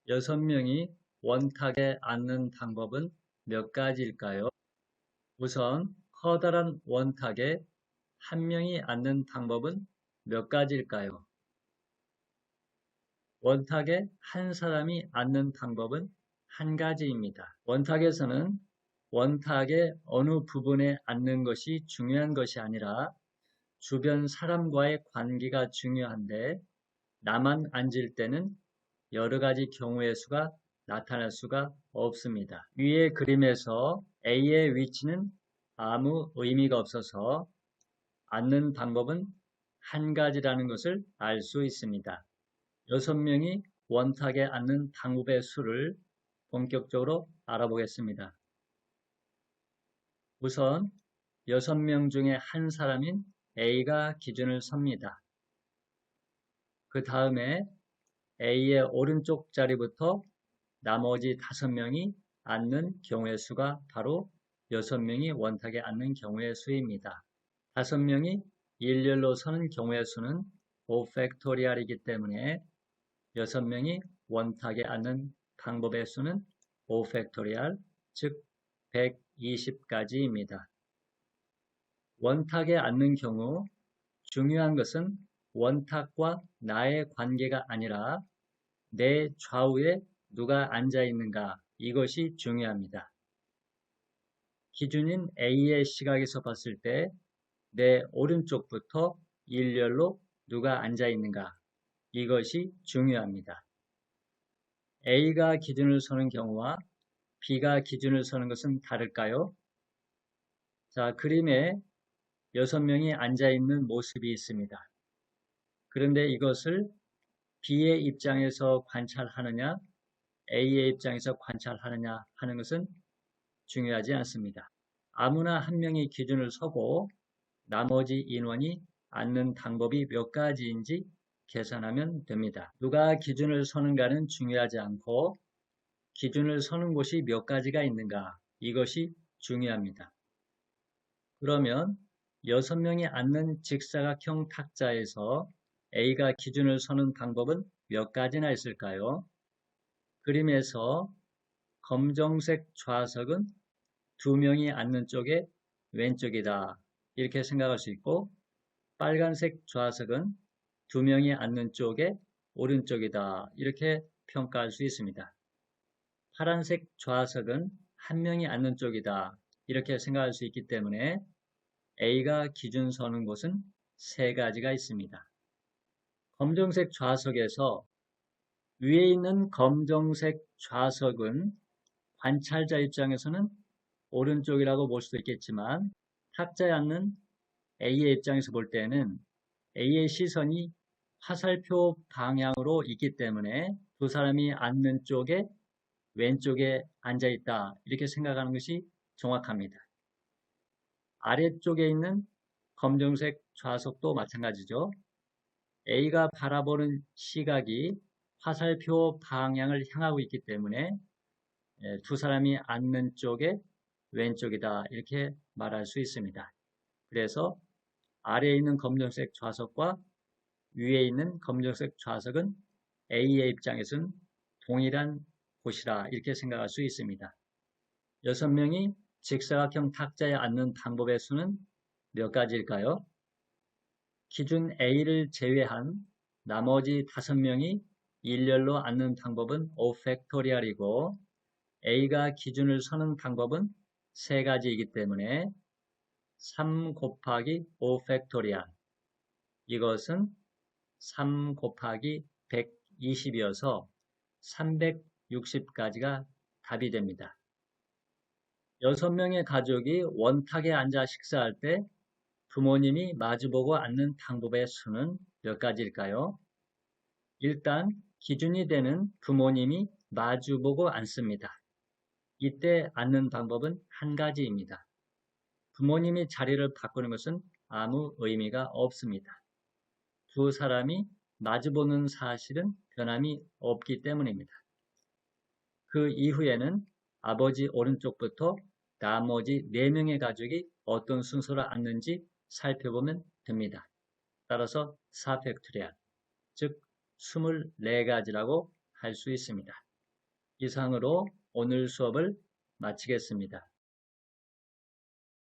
6명이 원탁에 앉는 방법은 몇 가지일까요? 우선 커다란 원탁에 한 명이 앉는 방법은 몇 가지일까요? 원탁에 한 사람이 앉는 방법은 한 가지입니다. 원탁에서는 원탁의 어느 부분에 앉는 것이 중요한 것이 아니라 주변 사람과의 관계가 중요한데 나만 앉을 때는 여러 가지 경우의 수가 나타날 수가 없습니다. 위의 그림에서 A의 위치는 아무 의미가 없어서 앉는 방법은 한 가지라는 것을 알 수 있습니다. 6명이 원탁에 앉는 방법의 수를 본격적으로 알아보겠습니다. 우선 6명 중에 한 사람인 A가 기준을 섭니다. 그 다음에 A의 오른쪽 자리부터 나머지 5명이 앉는 경우의 수가 바로 6명이 원탁에 앉는 경우의 수입니다. 5명이 일렬로 서는 경우의 수는 5팩토리얼이기 때문에 6명이 원탁에 앉는 방법의 수는 5팩토리얼, 즉 120가지입니다. 원탁에 앉는 경우 중요한 것은 원탁과 나의 관계가 아니라 내 좌우에 누가 앉아 있는가, 이것이 중요합니다. 기준인 A의 시각에서 봤을 때 내 오른쪽부터 일렬로 누가 앉아 있는가, 이것이 중요합니다. A가 기준을 서는 경우와 B가 기준을 서는 것은 다를까요? 자, 그림에 6명이 앉아 있는 모습이 있습니다. 그런데 이것을 B의 입장에서 관찰하느냐, A의 입장에서 관찰하느냐 하는 것은 중요하지 않습니다. 아무나 한 명이 기준을 서고 나머지 인원이 앉는 방법이 몇 가지인지 계산하면 됩니다. 누가 기준을 서는가는 중요하지 않고 기준을 서는 곳이 몇 가지가 있는가, 이것이 중요합니다. 그러면 6명이 앉는 직사각형 탁자에서 A가 기준을 서는 방법은 몇 가지나 있을까요? 그림에서 검정색 좌석은 2명이 앉는 쪽에 왼쪽이다, 이렇게 생각할 수 있고, 빨간색 좌석은 2명이 앉는 쪽에 오른쪽이다, 이렇게 평가할 수 있습니다. 파란색 좌석은 1명이 앉는 쪽이다, 이렇게 생각할 수 있기 때문에 A가 기준 서는 곳은 3가지가 있습니다. 검정색 좌석에서 위에 있는 검정색 좌석은 관찰자 입장에서는 오른쪽이라고 볼 수도 있겠지만 탁자에 앉는 A의 입장에서 볼 때는 A의 시선이 화살표 방향으로 있기 때문에 두 사람이 앉는 쪽에 왼쪽에 앉아 있다, 이렇게 생각하는 것이 정확합니다. 아래쪽에 있는 검정색 좌석도 마찬가지죠. A가 바라보는 시각이 화살표 방향을 향하고 있기 때문에 두 사람이 앉는 쪽에 왼쪽이다, 이렇게 말할 수 있습니다. 그래서 아래에 있는 검정색 좌석과 위에 있는 검정색 좌석은 A의 입장에서는 동일한 곳이라 이렇게 생각할 수 있습니다. 6명이 직사각형 탁자에 앉는 방법의 수는 몇 가지일까요? 기준 A를 제외한 나머지 5명이 일렬로 앉는 방법은 5팩토리얼이고 A가 기준을 서는 방법은 3가지이기 때문에 3 곱하기 5팩토리얼, 이것은 3 곱하기 120이어서 360가지가 답이 됩니다. 6명의 가족이 원탁에 앉아 식사할 때 부모님이 마주보고 앉는 방법의 수는 몇 가지일까요? 일단 기준이 되는 부모님이 마주보고 앉습니다. 이때 앉는 방법은 한 가지입니다. 부모님이 자리를 바꾸는 것은 아무 의미가 없습니다. 두 사람이 마주보는 사실은 변함이 없기 때문입니다. 그 이후에는 아버지 오른쪽부터 나머지 4명의 가족이 어떤 순서로 앉는지 살펴보면 됩니다. 따라서 4팩토리얼, 즉 24가지라고 할 수 있습니다. 이상으로 오늘 수업을 마치겠습니다.